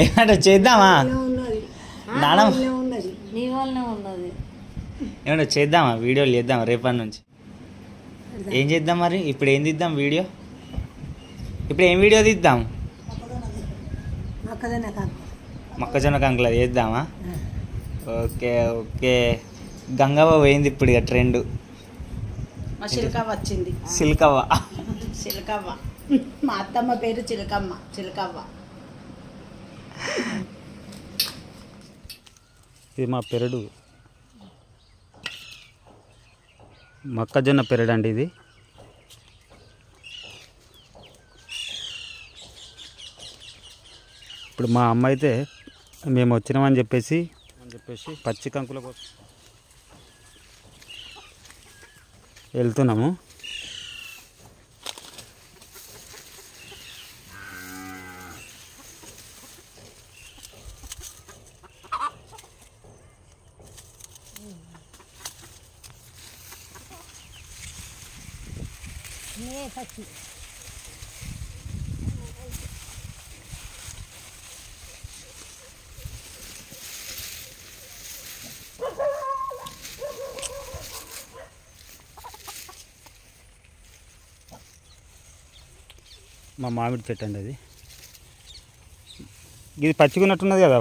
ఏమంటే చేద్దామా నానమ్మ నీ వల్లనే ఉన్నది. ఏమంటే చేద్దామా వీడియోలు చేద్దామా రేపటి నుంచి? ఏం చేద్దాం మరి? ఇప్పుడు ఏం తీద్దాం వీడియో? ఇప్పుడు ఏం వీడియో తీద్దాం? మొక్కజొన్న కంకులు చేద్దామా? Okay okay. గంగవ్వ పోయింది ఇప్పుడు ఇక ట్రెండ్. చిలకవ్వ వచ్చింది. చిలకవ్వ చిలకవ్వ మా అత్తమ్మ పేరు చిలకమ్మ. చిలకవ్వ ఇది మా పెరడు, మొక్కజొన్న పెరడు అండి ఇది. ఇప్పుడు మా అమ్మ అయితే మేము వచ్చినామని చెప్పేసి పచ్చి కంకుల కోసం వెళ్తున్నాము. మా మామిడి చెట్టు అండి అది. ఇది పచ్చిగున్నట్టున్నది కదా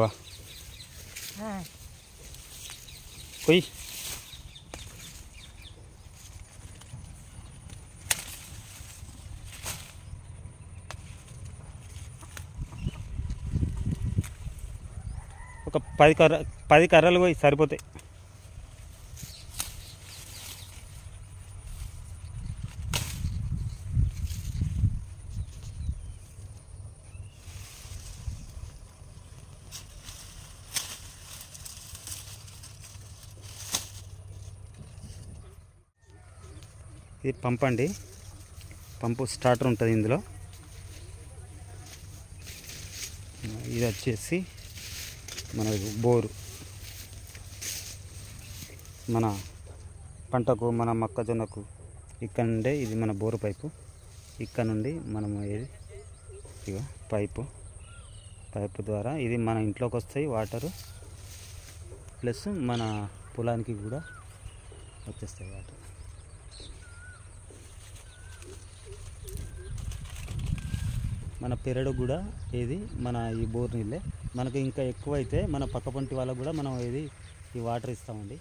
పోయి. ఒక 10 కర్రలు పోయి సరిపోతాయి. ఇది పంప్ అండి, పంపు స్టార్టర్ ఉంటుంది ఇందులో. ఇది వచ్చేసి మన బోరు, మన పంటకు మన మొక్కజొన్నకు ఇక్కడ నుండే ఇది మన బోరు పైపు. ఇక్కడ నుండి మనము ఏది ఇక పైపు ద్వారా ఇది మన ఇంట్లోకి వస్తాయి వాటరు, ప్లస్ మన పొలానికి కూడా వచ్చేస్తాయి వాటర్. మన పెరడు కూడా ఏది మన ఈ బోర్ నీళ్ళే. మనకు ఇంకా ఎక్కువైతే మన పక్క పంటి వాళ్ళకు కూడా మనం ఏది ఈ వాటర్ ఇస్తామండి.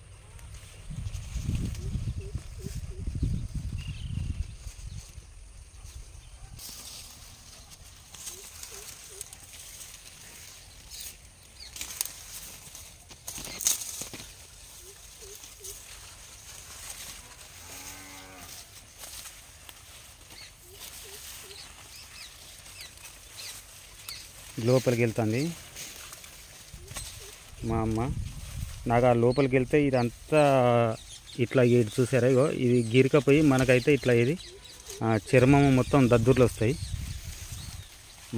లోపలికి వెళ్తుంది మా అమ్మ. నాకు ఆ లోపలికి వెళ్తే ఇదంతా ఇట్లా ఇది చూసారా, ఇగో ఇది గీరికపోయి మనకైతే ఇట్లా ఇది చర్మం మొత్తం దద్దుర్లు వస్తాయి.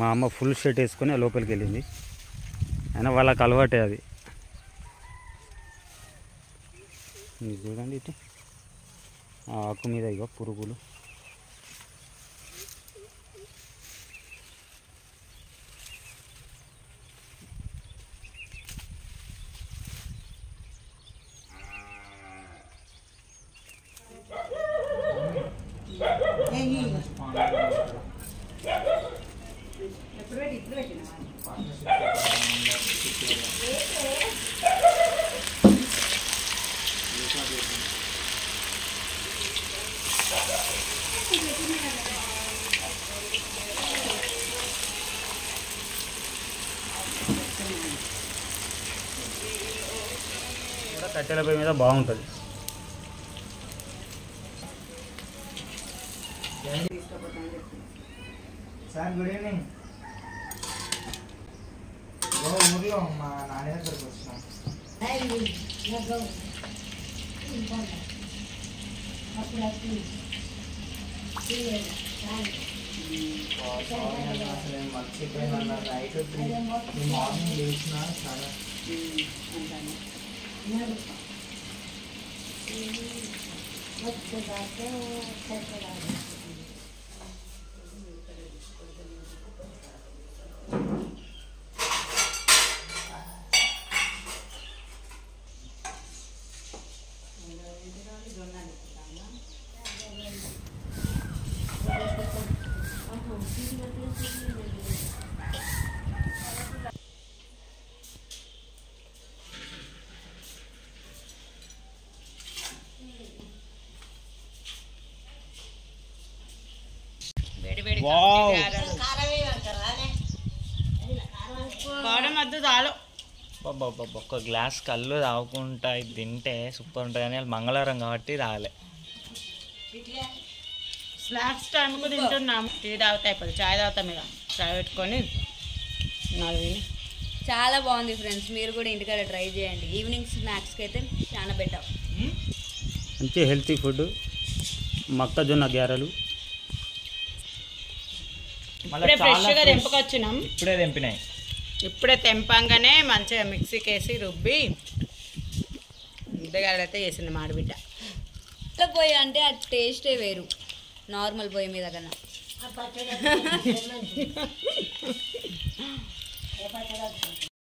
మా అమ్మ ఫుల్ షర్ట్ వేసుకొని ఆ లోపలికి వెళ్ళింది. అయినా వాళ్ళకి అలవాటే అది. చూడండి ఇటు ఆ ఆకు మీద ఇగో పురుగులు. కట్టెల పొయ్యి మీద బాగుంటుంది. Sir good evening. ఊర్లో మా నాన్న దగ్గరకు వచ్చినాం. అసలు మర్చిపోయినా నైట్ 3 మార్నింగ్ లేచిన చాలా వావ్ కారం వద్దు చాలు. ఒక గ్లాస్ కళ్ళు తాగుకుంటా ఇది తింటే సూపర్ ఉంటుంది కానీ వాళ్ళు మంగళవారం కాబట్టి రాలే. స్నాక్స్ టైంకు తింటున్నాము. టీ తాగుతా అయిపోతుంది, చాయ్ తాగుతాం ఇక. చాయ్ పెట్టుకొని నాలుగు చాలా బాగుంది ఫ్రెండ్స్, మీరు కూడా ఇంటికాడ ట్రై చేయండి. ఈవినింగ్ స్నాక్స్కి అయితే చాలా బెటర్. మంచి హెల్తీ ఫుడ్, మొక్కజొన్న గారెలు. ఇప్పుడే ఫ్రెష్గా తెంపుకొచ్చినాం. ఇప్పుడే తెంపినాయి. ఇప్పుడే తెంపంగానే మంచిగా మిక్సీకి వేసి రుబ్బి ముద్దగాడైతే చేసింది మాడిబిడ్డ. ఇట్లా పొయ్యి అంటే ఆ టేస్టే వేరు నార్మల్ పొయ్యి మీద కన్నా.